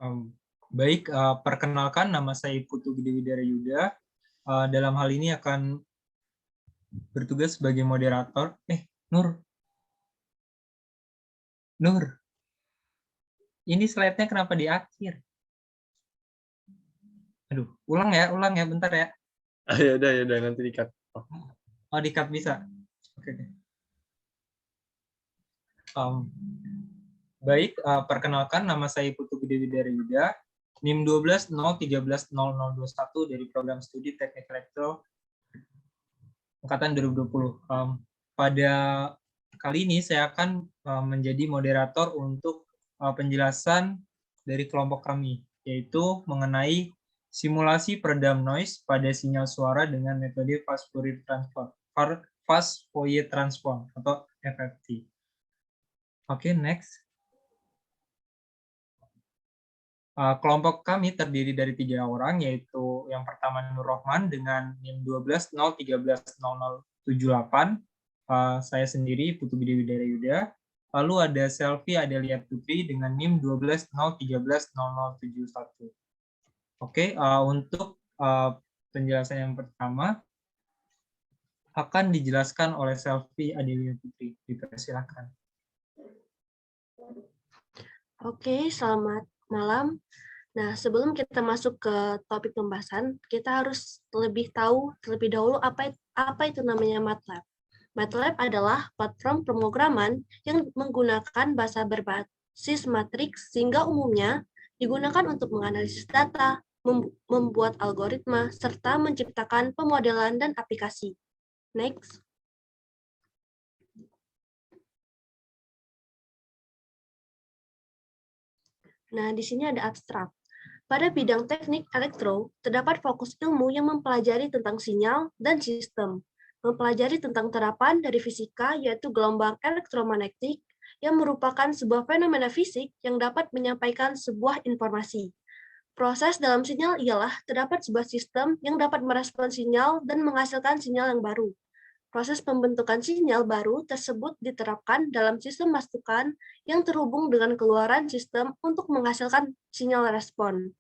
Um, Baik, perkenalkan nama saya Putu Gede Widara Yuda. Dalam hal ini akan bertugas sebagai moderator. Nur, ini slide-nya kenapa di akhir? Aduh, ulang ya, bentar ya. Ya udah, nanti di-cut. Oh, di-cut bisa. Oke. Baik, perkenalkan nama saya Putu Gede Widara Yuda, NIM 120130130021 dari program studi Teknik Elektro angkatan 2020. Pada kali ini saya akan menjadi moderator untuk penjelasan dari kelompok kami, yaitu mengenai simulasi peredam noise pada sinyal suara dengan metode fast Fourier transform atau FFT. Oke, next. Kelompok kami terdiri dari 3 orang, yaitu yang pertama Nur Rohman dengan NIM 1201300078, saya sendiri Putu Gede Widara Yuda. Lalu ada Selvi Adelia Putri dengan NIM 1201300071. Oke, untuk penjelasan yang pertama akan dijelaskan oleh Selvi Adelia Putri. Dipersilakan. Oke, selamat malam. Nah, sebelum kita masuk ke topik pembahasan, kita harus lebih tahu terlebih dahulu apa itu namanya MATLAB. MATLAB adalah platform pemrograman yang menggunakan bahasa berbasis matriks sehingga umumnya digunakan untuk menganalisis data, membuat algoritma, serta menciptakan pemodelan dan aplikasi. Next. Nah, di sini ada abstrak. Pada bidang teknik elektro, terdapat fokus ilmu yang mempelajari tentang sinyal dan sistem, mempelajari tentang terapan dari fisika, yaitu gelombang elektromagnetik, yang merupakan sebuah fenomena fisik yang dapat menyampaikan sebuah informasi. Proses dalam sinyal ialah terdapat sebuah sistem yang dapat merespons sinyal dan menghasilkan sinyal yang baru. Proses pembentukan sinyal baru tersebut diterapkan dalam sistem masukan yang terhubung dengan keluaran sistem untuk menghasilkan sinyal respon.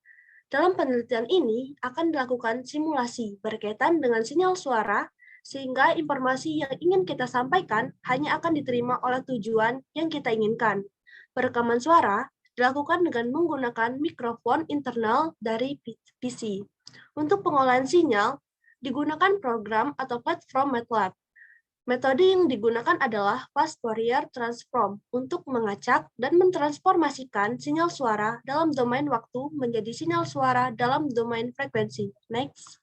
Dalam penelitian ini akan dilakukan simulasi berkaitan dengan sinyal suara, sehingga informasi yang ingin kita sampaikan hanya akan diterima oleh tujuan yang kita inginkan. Perekaman suara dilakukan dengan menggunakan mikrofon internal dari PC. Untuk pengolahan sinyal, digunakan program atau platform MATLAB. Metode yang digunakan adalah fast Fourier transform untuk mengacak dan mentransformasikan sinyal suara dalam domain waktu menjadi sinyal suara dalam domain frekuensi. Next.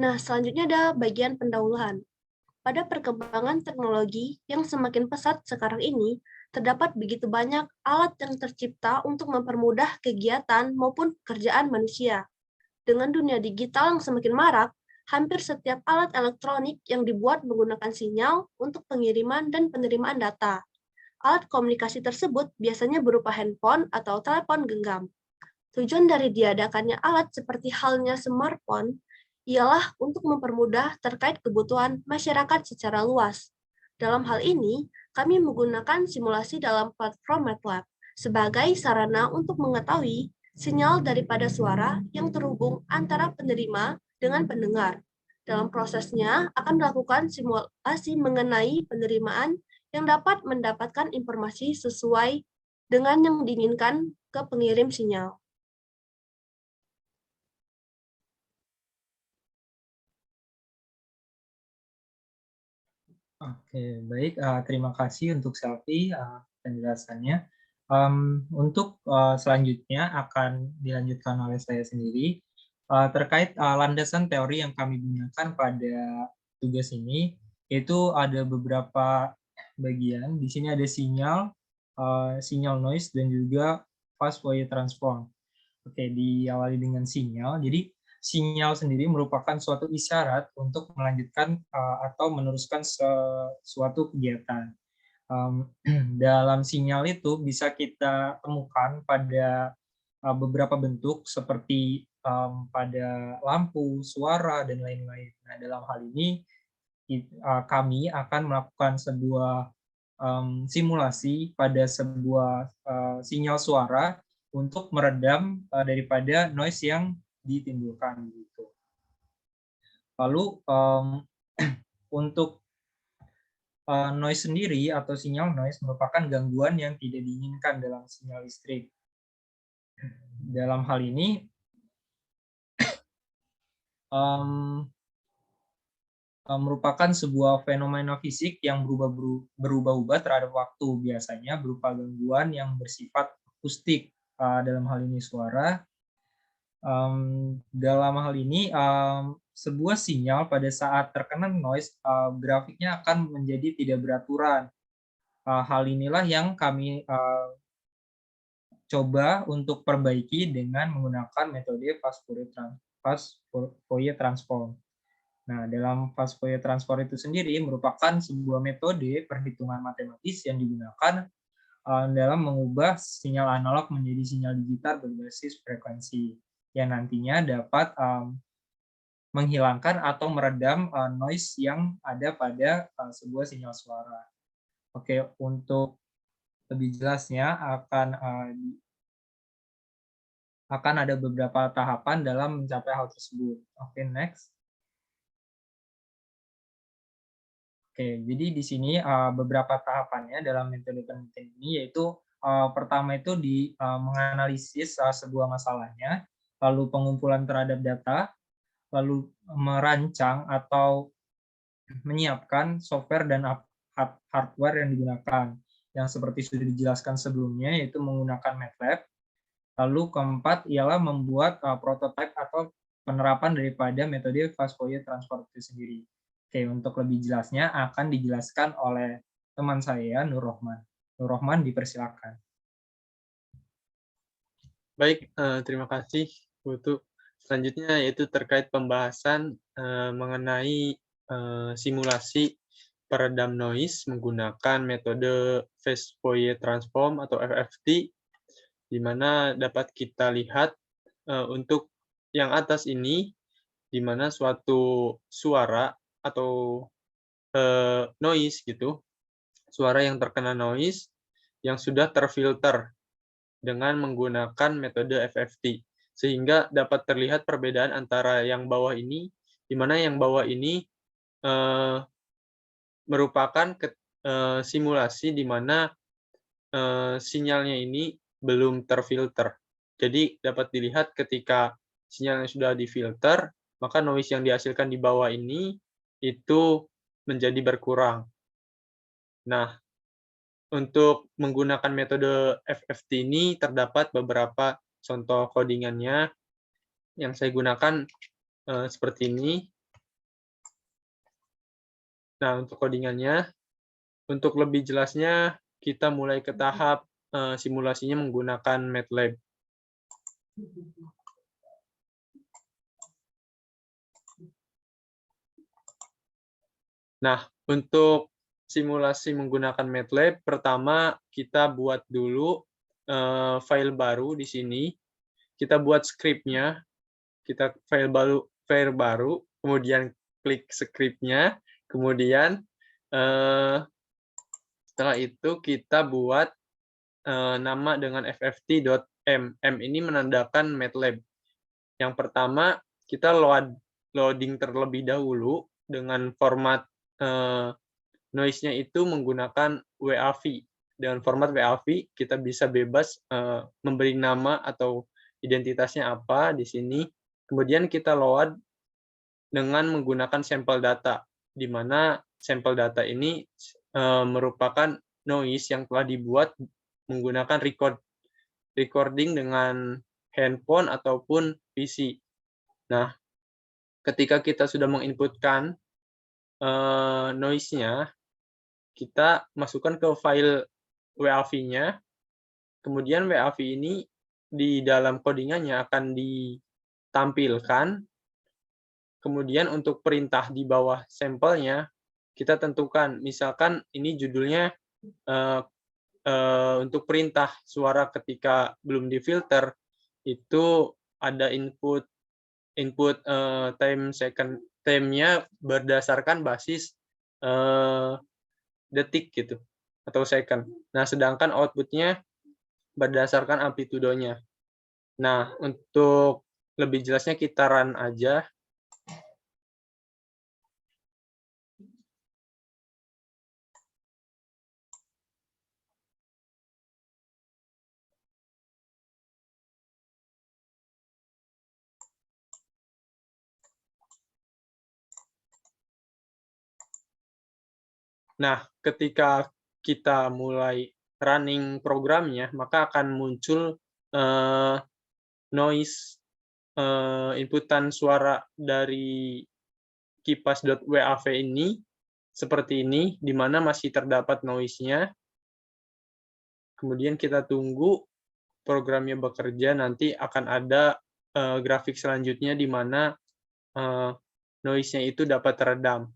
Nah, selanjutnya ada bagian pendahuluan. Pada perkembangan teknologi yang semakin pesat sekarang ini, terdapat begitu banyak alat yang tercipta untuk mempermudah kegiatan maupun pekerjaan manusia. Dengan dunia digital yang semakin marak, hampir setiap alat elektronik yang dibuat menggunakan sinyal untuk pengiriman dan penerimaan data. Alat komunikasi tersebut biasanya berupa handphone atau telepon genggam. Tujuan dari diadakannya alat seperti halnya smartphone ialah untuk mempermudah terkait kebutuhan masyarakat secara luas. Dalam hal ini, kami menggunakan simulasi dalam platform MATLAB sebagai sarana untuk mengetahui sinyal daripada suara yang terhubung antara penerima dengan pendengar. Dalam prosesnya akan dilakukan simulasi mengenai penerimaan yang dapat mendapatkan informasi sesuai dengan yang diinginkan ke pengirim sinyal. Oke, baik. Terima kasih untuk Selvi penjelasannya. Untuk selanjutnya akan dilanjutkan oleh saya sendiri terkait landasan teori yang kami gunakan pada tugas ini, yaitu ada beberapa bagian. Di sini ada sinyal, sinyal noise, dan juga fast Fourier transform. Oke, diawali dengan sinyal. Jadi sinyal sendiri merupakan suatu isyarat untuk melanjutkan atau meneruskan suatu kegiatan. Dalam sinyal itu bisa kita temukan pada beberapa bentuk seperti pada lampu, suara, dan lain-lain. Nah, dalam hal ini kami akan melakukan sebuah simulasi pada sebuah sinyal suara untuk meredam daripada noise yang ditimbulkan gitu. Lalu untuk noise sendiri atau sinyal noise merupakan gangguan yang tidak diinginkan dalam sinyal listrik. Dalam hal ini merupakan sebuah fenomena fisik yang berubah-ubah terhadap waktu, biasanya berupa gangguan yang bersifat akustik, dalam hal ini suara. Dalam hal ini, sebuah sinyal pada saat terkena noise, grafiknya akan menjadi tidak beraturan. Hal inilah yang kami coba untuk perbaiki dengan menggunakan metode fast Fourier transform. Nah, dalam fast Fourier transform itu sendiri merupakan sebuah metode perhitungan matematis yang digunakan dalam mengubah sinyal analog menjadi sinyal digital berbasis frekuensi yang nantinya dapat menghilangkan atau meredam noise yang ada pada sebuah sinyal suara. Oke, untuk lebih jelasnya akan ada beberapa tahapan dalam mencapai hal tersebut. Oke, next. Oke, jadi di sini beberapa tahapannya dalam metode penelitian ini, yaitu pertama itu menganalisis sebuah masalahnya, lalu pengumpulan terhadap data, lalu merancang atau menyiapkan software dan hardware yang digunakan, yang seperti sudah dijelaskan sebelumnya, yaitu menggunakan MATLAB. Lalu keempat ialah membuat prototipe atau penerapan daripada metode fast Fourier transform itu sendiri. Oke, untuk lebih jelasnya akan dijelaskan oleh teman saya, Nur Rohman. Nur Rohman, dipersilakan. Baik, terima kasih, Putu. Selanjutnya yaitu terkait pembahasan mengenai simulasi peredam noise menggunakan metode fast Fourier transform atau FFT, di mana dapat kita lihat untuk yang atas ini, di mana suatu suara atau noise gitu, suara yang terkena noise yang sudah terfilter dengan menggunakan metode FFT, sehingga dapat terlihat perbedaan antara yang bawah ini, di mana yang bawah ini merupakan simulasi di mana sinyalnya ini belum terfilter. Jadi dapat dilihat ketika sinyalnya sudah difilter, maka noise yang dihasilkan di bawah ini itu menjadi berkurang. Nah, untuk menggunakan metode FFT ini terdapat beberapa contoh codingannya yang saya gunakan seperti ini. Nah, untuk codingannya, untuk lebih jelasnya kita mulai ke tahap simulasinya menggunakan MATLAB. Nah, untuk simulasi menggunakan MATLAB, pertama kita buat dulu file baru di sini. Kita buat script-nya, kita file baru, kemudian klik script-nya, kemudian setelah itu kita buat nama dengan fft.m. M ini menandakan MATLAB. Yang pertama, kita loading terlebih dahulu dengan format noise-nya itu menggunakan WAV. Dengan format WAV, kita bisa bebas memberi nama atau identitasnya apa di sini. Kemudian kita load dengan menggunakan sampel data, di mana sampel data ini merupakan noise yang telah dibuat menggunakan recording dengan handphone ataupun PC. Nah, ketika kita sudah menginputkan noise-nya, kita masukkan ke file WAV-nya, kemudian WAV ini di dalam codingannya akan ditampilkan, kemudian untuk perintah di bawah sampelnya, kita tentukan, misalkan ini judulnya untuk perintah suara ketika belum difilter, itu ada input time-nya berdasarkan basis detik gitu. atau second. Nah, sedangkan output-nya berdasarkan amplitudonya. Nah, untuk lebih jelasnya kita run aja. Nah, ketika kita mulai running programnya, maka akan muncul noise inputan suara dari kipas.wav ini seperti ini, di mana masih terdapat noise-nya. Kemudian kita tunggu programnya bekerja, nanti akan ada grafik selanjutnya di mana noise-nya itu dapat teredam.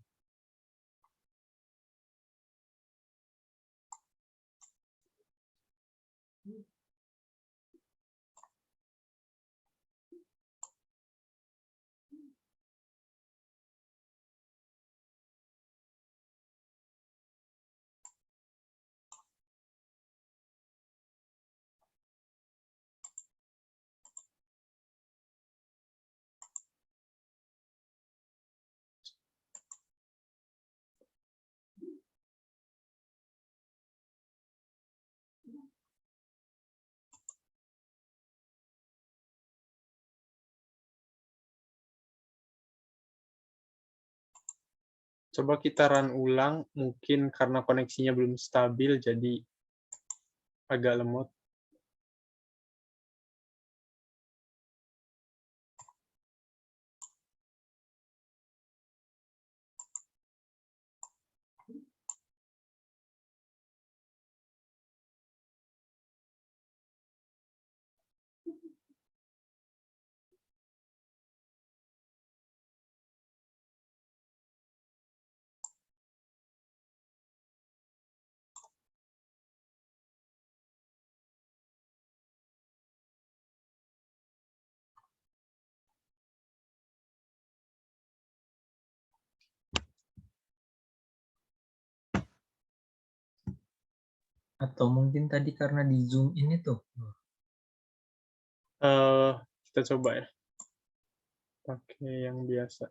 Coba kita run ulang, mungkin karena koneksinya belum stabil, jadi agak lemot. Atau mungkin tadi karena di zoom ini tuh. Kita coba ya, pakai yang biasa.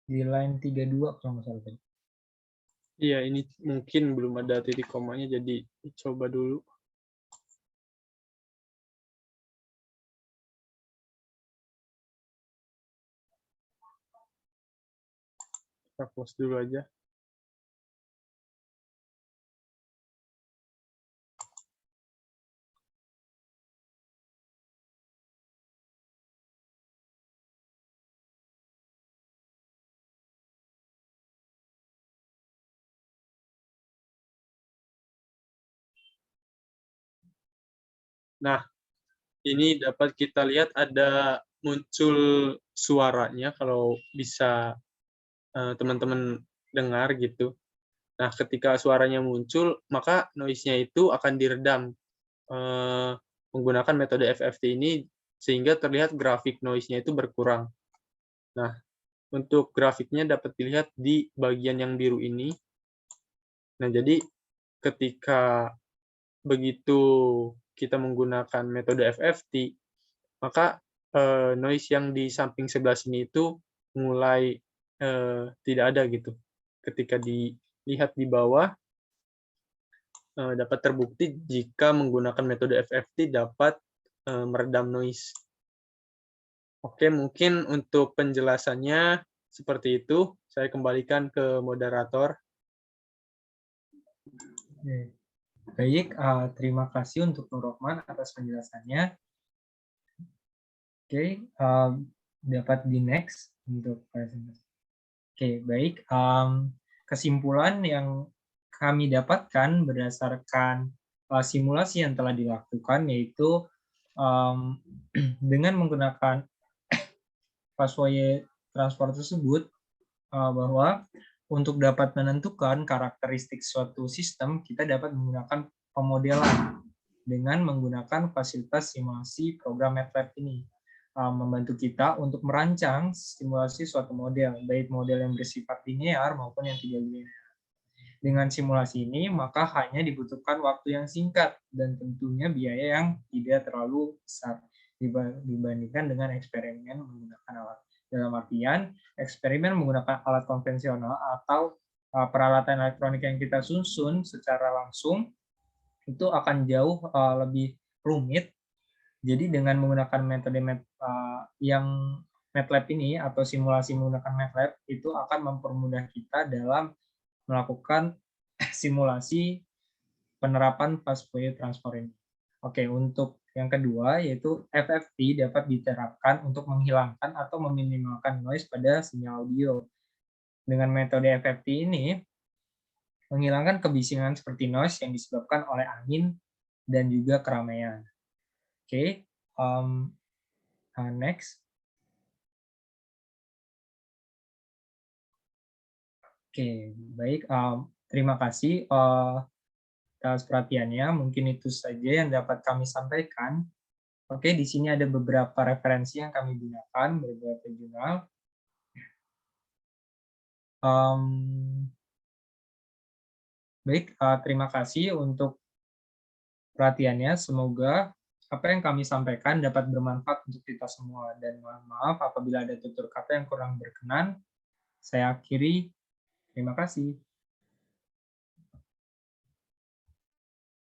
Di line 32 kalau nggak salah tadi. Iya, ini mungkin belum ada titik komanya, jadi coba dulu. Kita close dulu aja. Nah, ini dapat kita lihat ada muncul suaranya kalau bisa teman-teman dengar gitu. Nah, ketika suaranya muncul, maka noise-nya itu akan diredam menggunakan metode FFT ini sehingga terlihat grafik noise-nya itu berkurang. Nah, untuk grafiknya dapat dilihat di bagian yang biru ini. Nah, jadi ketika begitu kita menggunakan metode FFT, maka noise yang di samping sebelah sini itu mulai tidak ada gitu. Ketika dilihat di bawah, dapat terbukti jika menggunakan metode FFT dapat meredam noise. Oke, mungkin untuk penjelasannya seperti itu. Saya kembalikan ke moderator. Baik, terima kasih untuk Nur Rohman atas penjelasannya. Oke, dapat di next untuk presentasi. Oke, baik. Kesimpulan yang kami dapatkan berdasarkan simulasi yang telah dilakukan, yaitu dengan menggunakan fast Fourier transform tersebut, bahwa untuk dapat menentukan karakteristik suatu sistem, kita dapat menggunakan pemodelan dengan menggunakan fasilitas simulasi program MATLAB ini. Membantu kita untuk merancang simulasi suatu model, baik model yang bersifat linear maupun yang tidak linear. Dengan simulasi ini, maka hanya dibutuhkan waktu yang singkat dan tentunya biaya yang tidak terlalu besar dibandingkan dengan eksperimen menggunakan alat. Dalam artian, eksperimen menggunakan alat konvensional atau peralatan elektronik yang kita susun secara langsung itu akan jauh lebih rumit. Jadi dengan menggunakan metode yang MATLAB ini atau simulasi menggunakan MATLAB itu akan mempermudah kita dalam melakukan simulasi penerapan fast Fourier transform ini. Oke, untuk yang kedua yaitu FFT dapat diterapkan untuk menghilangkan atau meminimalkan noise pada sinyal audio. Dengan metode FFT ini menghilangkan kebisingan seperti noise yang disebabkan oleh angin dan juga keramaian. Oke, next. Oke, baik. Terima kasih atas perhatiannya. Mungkin itu saja yang dapat kami sampaikan. Oke, di sini ada beberapa referensi yang kami gunakan, beberapa jurnal. Baik, terima kasih untuk perhatiannya. Semoga apa yang kami sampaikan dapat bermanfaat untuk kita semua. Dan mohon maaf apabila ada tutur kata yang kurang berkenan. Saya akhiri. Terima kasih.